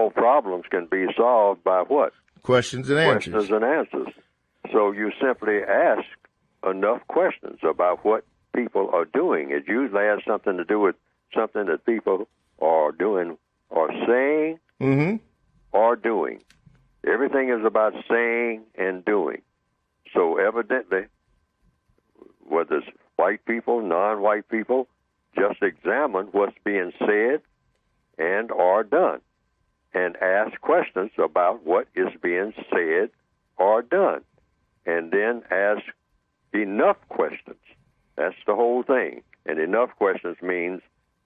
all problems can be solved by what? Questions and answers. Questions and answers. So you simply ask enough questions about what people are doing. It usually has something to do with something that people are doing or saying or doing. Everything is about saying and doing. So evidently, whether it's white people, non-white people, just examine what's being said and or done and ask questions about what is being said or done. And then ask enough questions. That's the whole thing. And enough questions means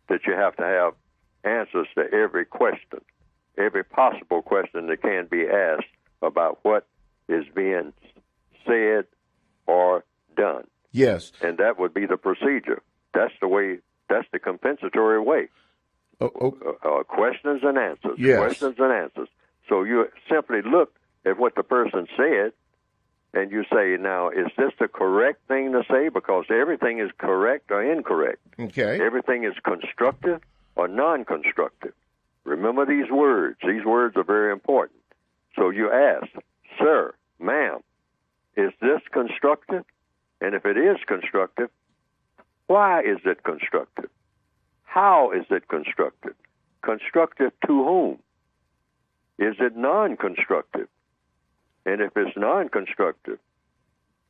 that you have to have answers to every question, every possible question that can be asked about what is being said or done. Yes. And that would be the procedure. That's the way, that's the compensatory way. Questions and answers. Yes. Questions and answers. So you simply look at what the person said, and you say, now, is this the correct thing to say? Because everything is correct or incorrect. Okay. Everything is constructive or non-constructive. Remember these words. These words are very important. So you ask, sir, ma'am, is this constructive? And if it is constructive, why is it constructive? How is it constructive? Constructive to whom? Is it non-constructive? And if it's non-constructive,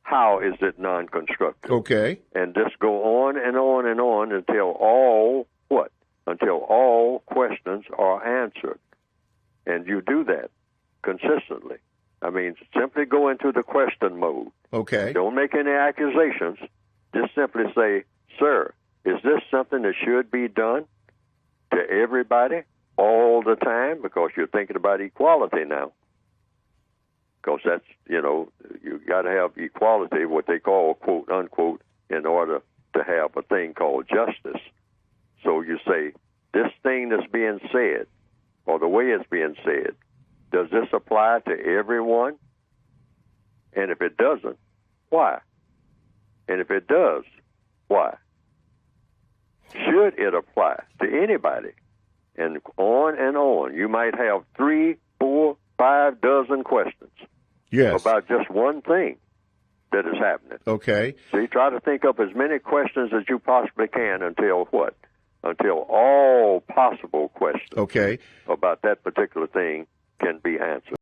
how is it non-constructive? Okay. And just go on and on and on until all what? Until all questions are answered. And you do that consistently. I mean, simply go into the question mode. Okay. Don't make any accusations. Just simply say, sir, is this something that should be done to everybody all the time? Because you're thinking about equality now. Because that's, you got to have equality, what they call, quote, unquote, in order to have a thing called justice. So you say, this thing that's being said, or the way it's being said, does this apply to everyone? And if it doesn't, why? And if it does, why? Should it apply to anybody? And on. You might have 3, 4, 5 dozen questions. Yes. About just one thing that is happening. Okay. So you try to think up as many questions as you possibly can until what? Until all possible questions okay. about that particular thing can be answered.